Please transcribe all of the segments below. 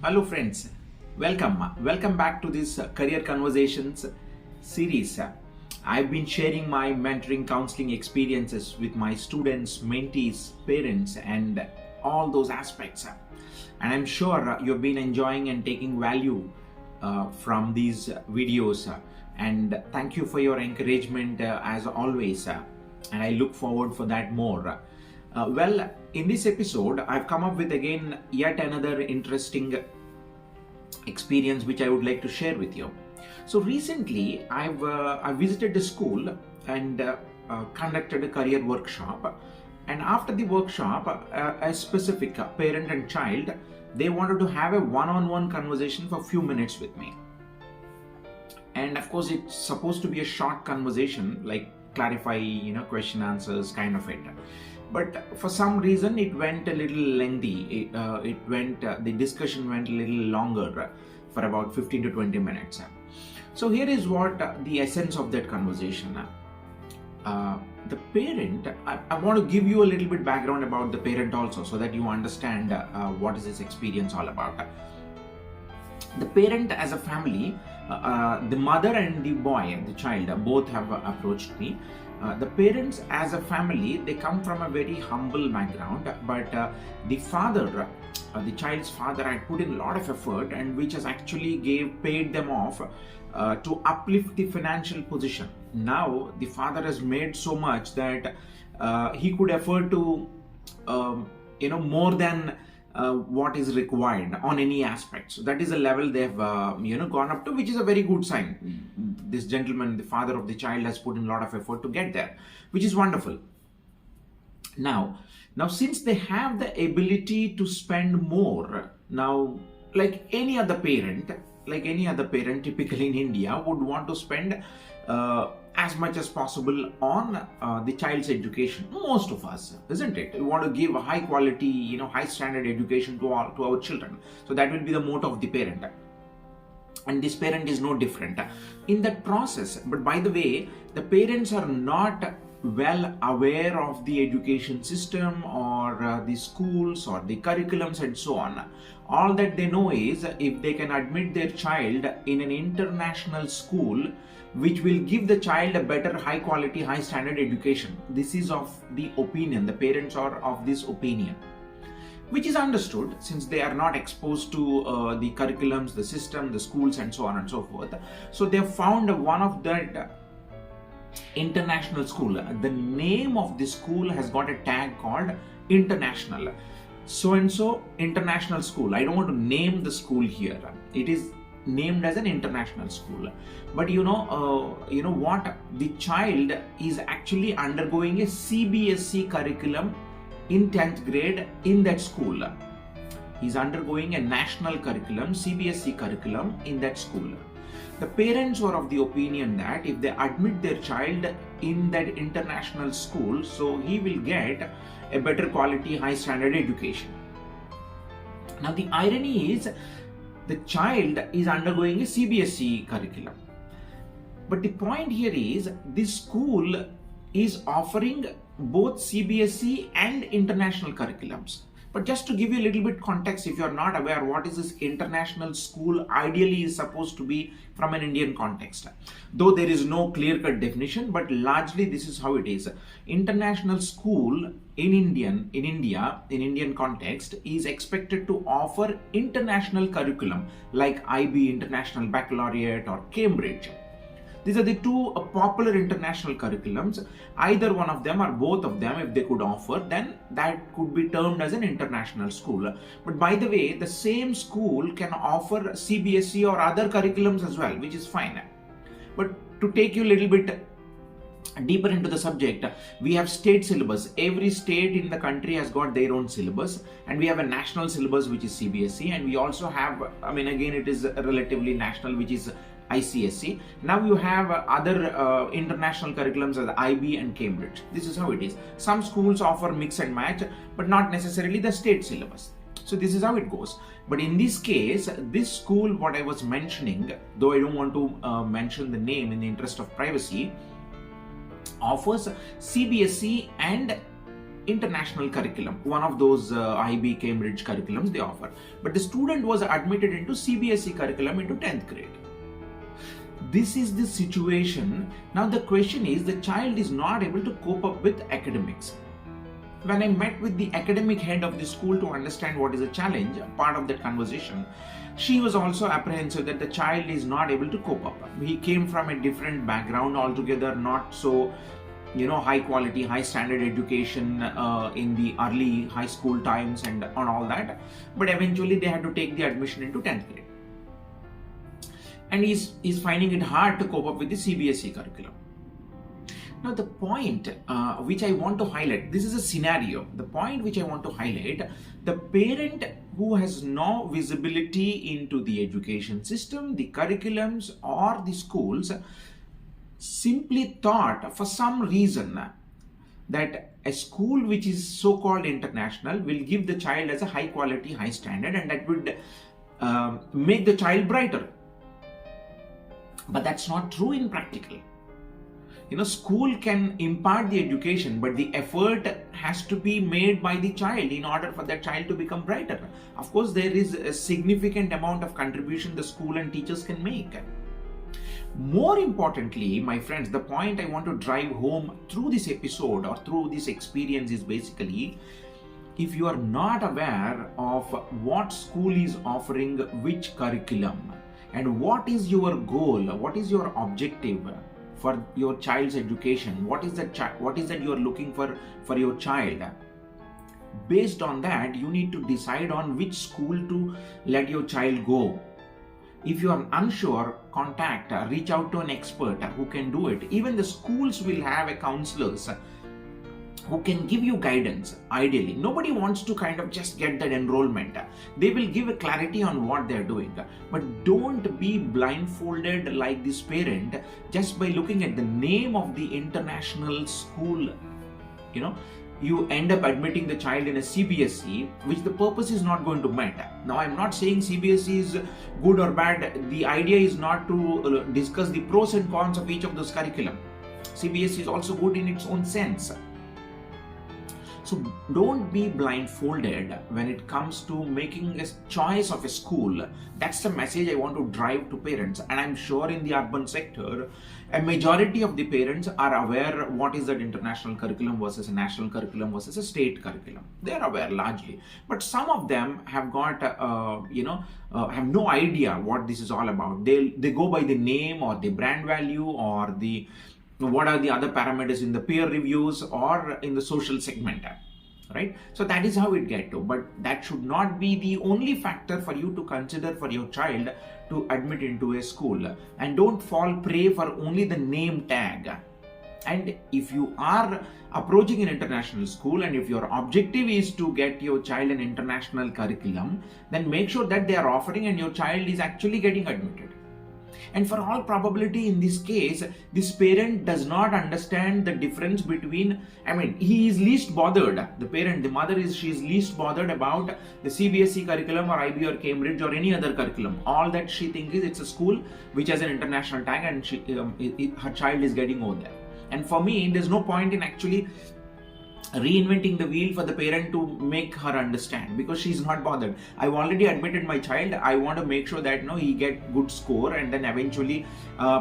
Hello friends, welcome back to this Career Conversations series. I've been sharing my mentoring counseling experiences with my students, mentees, parents and all those aspects. And I'm sure you've been enjoying and taking value from these videos. And thank you for your encouragement as always. And I look forward for that more. Well, in this episode, I've come up with again yet another interesting experience which I would like to share with you. So recently, I visited a school and conducted a career workshop. And after the workshop, a specific parent and child, they wanted to have a one-on-one conversation for a few minutes with me. And of course, it's supposed to be a short conversation, like clarify, question answers kind of it. But for some reason, it went a little lengthy. The discussion went a little longer for about 15 to 20 minutes. So here is what the essence of that conversation. The parent, I want to give you a little bit background about the parent also so that you understand what is this experience all about. The parent as a family, the mother and the boy, the child, both have approached me. The parents as a family, they come from a very humble background, but the father, the child's father had put in a lot of effort and which has actually paid them off to uplift the financial position. Now the father has made so much that he could afford to more than what is required on any aspect. So that is a level they've gone up to, which is a very good sign. This gentleman, the father of the child, has put in a lot of effort to get there, which is wonderful. Now since they have the ability to spend more, now like any other parent typically in India would want to spend as much as possible on the child's education. Most of us, isn't it? We want to give a high quality, high standard education to our children. So that will be the motto of the parent. And this parent is no different in that process. But by the way, the parents are not well aware of the education system or the schools or the curriculums and so on. All that they know is if they can admit their child in an international school which will give the child a better high quality, high standard education. This is of the opinion. The parents are of this opinion, which is understood since they are not exposed to the curriculums, the system, the schools and so on and so forth. So they have found one of that international school. The name of the school has got a tag called international. So and so international school. I don't want to name the school here. It is named as an international school. But you know what? The child is actually undergoing a CBSE curriculum in 10th grade in that school. He's undergoing a national curriculum, CBSE curriculum in that school. The parents were of the opinion that if they admit their child in that international school, so he will get a better quality, high standard education. Now the irony is the child is undergoing a CBSE curriculum. But the point here is this school is offering both CBSE and international curriculums. But just to give you a little bit context, if you are not aware what is this international school ideally is supposed to be from an Indian context. Though there is no clear-cut definition, but largely this is how it is. International school in Indian context is expected to offer international curriculum like IB, International Baccalaureate or Cambridge. These are the two popular international curriculums. Either one of them or both of them, if they could offer, then that could be termed as an international school. But by the way, the same school can offer CBSE or other curriculums as well, which is fine. But to take you a little bit deeper into the subject, we have state syllabus. Every state in the country has got their own syllabus, and we have a national syllabus which is CBSE, and we also have, again it is relatively national, which is ICSE. Now you have other international curriculums as IB and Cambridge. This is how it is. Some schools offer mix and match, but not necessarily the state syllabus. So this is how it goes. But in this case, this school, what I was mentioning, though I don't want to mention the name in the interest of privacy, offers CBSE and international curriculum, one of those IB Cambridge curriculums they offer. But the student was admitted into CBSE curriculum into 10th grade. This is the situation. Now the question is, the child is not able to cope up with academics. When I met with the academic head of the school to understand what is the challenge, part of that conversation, she was also apprehensive that the child is not able to cope up. He came from a different background altogether, not so high quality, high standard education in the early high school times and on all that. But eventually they had to take the admission into 10th grade. And he's finding it hard to cope up with the CBSE curriculum. Now the point which I want to highlight, this is a scenario. The point which I want to highlight, the parent who has no visibility into the education system, the curriculums or the schools, simply thought for some reason that a school which is so-called international will give the child as a high quality, high standard, and that would make the child brighter. But that's not true in practical. School can impart the education, but the effort has to be made by the child in order for that child to become brighter. Of course, there is a significant amount of contribution the school and teachers can make. More importantly, my friends, the point I want to drive home through this episode or through this experience is basically, if you are not aware of what school is offering which curriculum and what is your goal, what is your objective for your child's education, what is that you are looking for your child, based on that you need to decide on which school to let your child go. If you are unsure, reach out to an expert who can do it. Even the schools will have counselors who can give you guidance. Ideally, nobody wants to kind of just get that enrollment. They will give a clarity on what they're doing. But don't be blindfolded like this parent just by looking at the name of the international school. You end up admitting the child in a CBSE, which the purpose is not going to matter. Now, I'm not saying CBSE is good or bad. The idea is not to discuss the pros and cons of each of those curriculum. CBSE is also good in its own sense. So don't be blindfolded when it comes to making a choice of a school. That's the message I want to drive to parents. And I'm sure in the urban sector, a majority of the parents are aware what is that international curriculum versus a national curriculum versus a state curriculum. They're aware largely. But some of them have got, have no idea what this is all about. They go by the name or the brand value or what are the other parameters in the peer reviews or in the social segment, right? So that is how it gets to. But that should not be the only factor for you to consider for your child to admit into a school. And don't fall prey for only the name tag. And if you are approaching an international school and if your objective is to get your child an international curriculum, then make sure that they are offering and your child is actually getting admitted. And for all probability in this case, this parent does not understand the difference between, he is least bothered. The mother she is least bothered about the CBSE curriculum or IB or Cambridge or any other curriculum. All that she thinks is it's a school which has an international tag and her child is getting over there. And for me, there's no point in actually reinventing the wheel for the parent to make her understand, because she's not bothered. I've already admitted my child. I want to make sure that he get good score and then eventually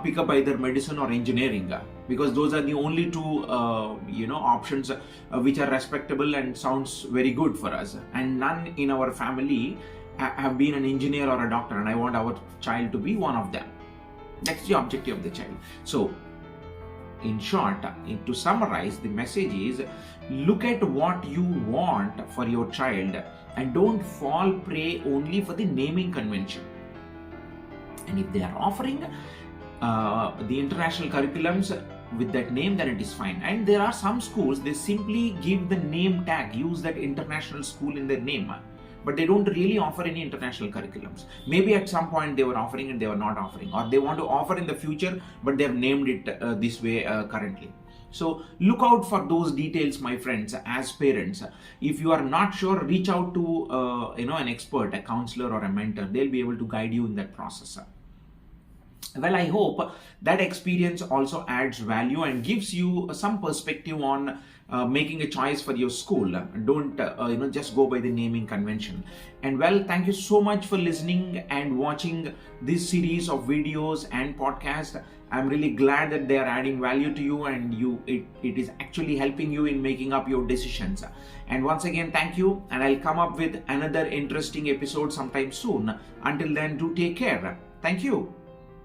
pick up either medicine or engineering, because those are the only two options which are respectable and sounds very good for us. And none in our family have been an engineer or a doctor, and I want our child to be one of them. That's the objective of the child. So in short, to summarize, the message is, look at what you want for your child and don't fall prey only for the naming convention. And if they are offering the international curriculums with that name, then it is fine. And there are some schools, they simply give the name tag, use that international school in their name, but they don't really offer any international curriculums. Maybe at some point they were offering and they were not offering, or they want to offer in the future, but they've named it this way currently. So look out for those details, my friends, as parents. If you are not sure, reach out to an expert, a counselor or a mentor. They'll be able to guide you in that process. Well, I hope that experience also adds value and gives you some perspective on making a choice for your school. Don't just go by the naming convention. And well, thank you so much for listening and watching this series of videos and podcasts. I'm really glad that they are adding value to you, and it is actually helping you in making up your decisions. And once again, thank you, and I'll come up with another interesting episode sometime soon. Until then, do take care. Thank you.